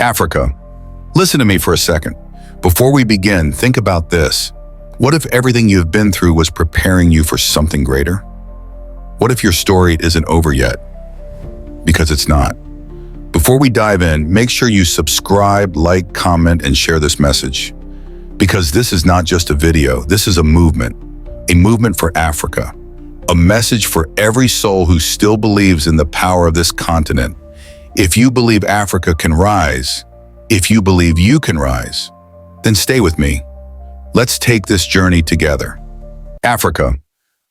Africa. Listen to me for a second. Before we begin, think about this. What if everything you've been through was preparing you for something greater? What if your story isn't over yet? Because it's not. Before we dive in, make sure you subscribe, like, comment, and share this message. Because this is not just a video, this is a movement for Africa. A message for every soul who still believes in the power of this continent. If you believe Africa can rise, if you believe you can rise, then stay with me. Let's take this journey together. Africa.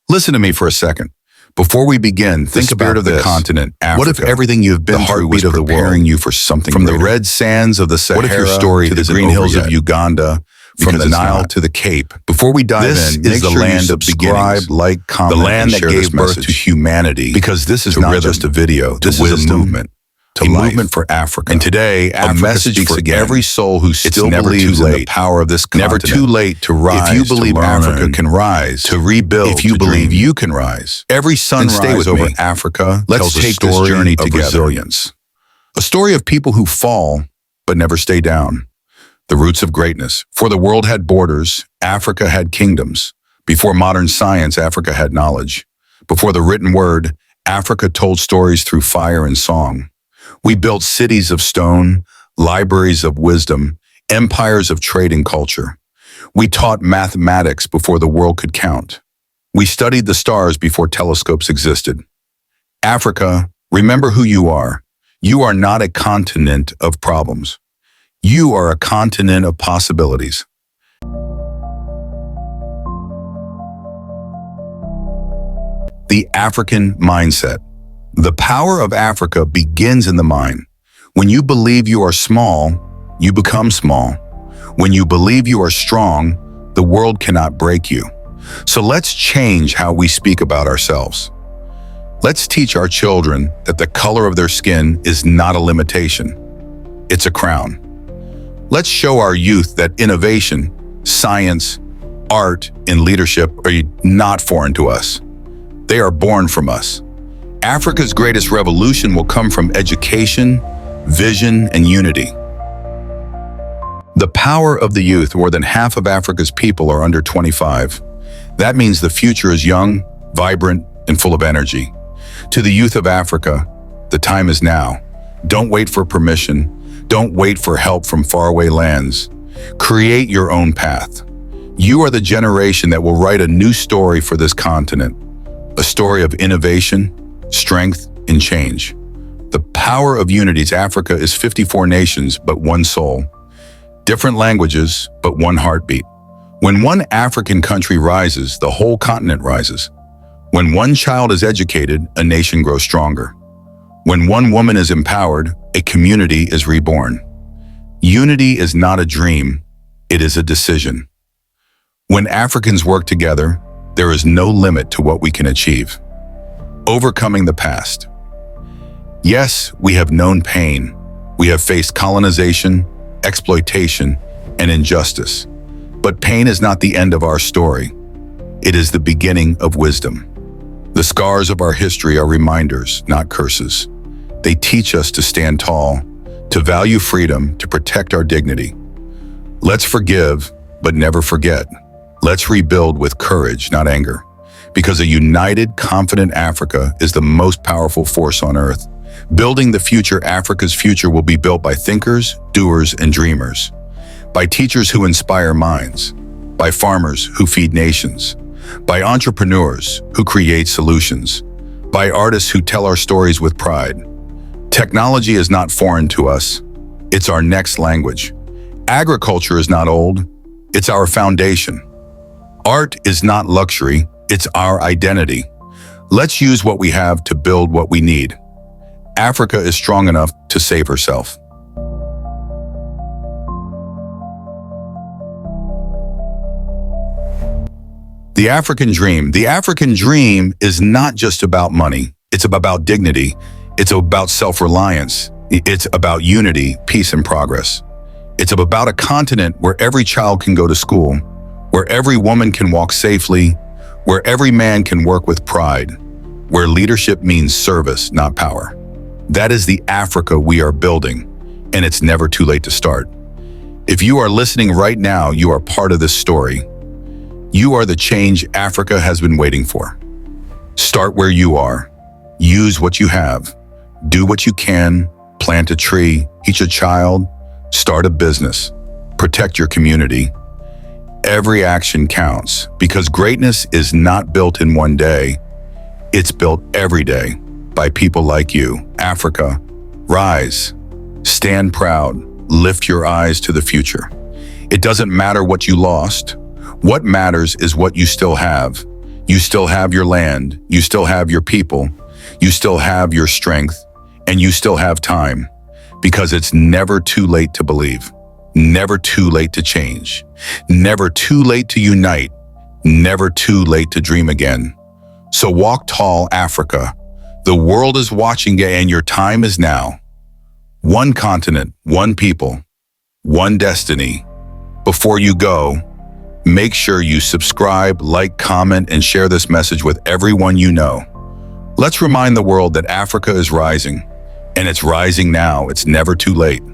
Listen to me for a second. Before we begin, think about the continent, Africa. What if everything you've been through was preparing you for something greater? From the red sands of the Sahara What if your story to the green hills of Uganda, from the Nile to the Cape. Before we dive in, is the land of beginnings, like, comment, the land that gave birth to humanity. Because this is not just a video, this is a movement. To a life. Movement for Africa. And today, a message for again. every soul who still believes in the power of this continent. Never too late to rise. If you believe to Africa can rise, to rebuild, if you to believe dream. you can rise, every sunrise over over Africa Let's tells take a story this journey of together. resilience. A story of people who fall but never stay down. The roots of greatness. For the world had borders, Africa had kingdoms. Before modern science, Africa had knowledge. Before the written word, Africa told stories through fire and song. We built cities of stone, libraries of wisdom, empires of trade and culture. We taught mathematics before the world could count. We studied the stars before telescopes existed. Africa, remember who you are. You are not a continent of problems. You are a continent of possibilities. The African mindset. The power of Africa begins in the mind. When you believe you are small, you become small. When you believe you are strong, the world cannot break you. So let's change how we speak about ourselves. Let's teach our children that the color of their skin is not a limitation. It's a crown. Let's show our youth that innovation, science, art, and leadership are not foreign to us. They are born from us. Africa's greatest revolution will come from education, vision, and unity. The power of the youth. More than half of Africa's people are under 25. That means the future is young, vibrant, and full of energy. To the youth of Africa, the time is now. Don't wait for permission. Don't wait for help from faraway lands. Create your own path. You are the generation that will write a new story for this continent. A story of innovation, strength, and change. The power of unities. Africa is 54 nations, but one soul. Different languages, but one heartbeat. When one African country rises, the whole continent rises. When one child is educated, a nation grows stronger. When one woman is empowered, a community is reborn. Unity is not a dream, it is a decision. When Africans work together, there is no limit to what we can achieve. Overcoming the past. Yes, we have known pain. We have faced colonization, exploitation, and injustice. But pain is not the end of our story. It is the beginning of wisdom. The scars of our history are reminders, not curses. They teach us to stand tall, to value freedom, to protect our dignity. Let's forgive, but never forget. Let's rebuild with courage, not anger. Because a united, confident Africa is the most powerful force on earth. Building the future. Africa's future will be built by thinkers, doers, and dreamers. By teachers who inspire minds. By farmers who feed nations. By entrepreneurs who create solutions. By artists who tell our stories with pride. Technology is not foreign to us. It's our next language. Agriculture is not old. It's our foundation. Art is not luxury. It's our identity. Let's use what we have to build what we need. Africa is strong enough to save herself. The African dream. The African dream is not just about money. It's about dignity. It's about self-reliance. It's about unity, peace, and progress. It's about a continent where every child can go to school, where every woman can walk safely, where every man can work with pride, where leadership means service, not power. That is the Africa we are building. and it's never too late to start. If you are listening right now, you are part of this story. You are the change Africa has been waiting for. Start where you are. Use what you have. Do what you can. Plant a tree, teach a child, start a business, protect your community. Every action counts because greatness is not built in one day. It's built every day by people like you. Africa, rise, stand proud, lift your eyes to the future. It doesn't matter what you lost. What matters is what you still have. You still have your land, you still have your people, you still have your strength, and you still have time, because it's never too late to believe, never too late to change, never too late to unite, never too late to dream again. So walk tall, Africa. The world is watching and your time is now. One continent, one people, one destiny. Before you go, make sure you subscribe, like, comment, and share this message with everyone you know. Let's remind the world that Africa is rising. And it's rising now. It's never too late.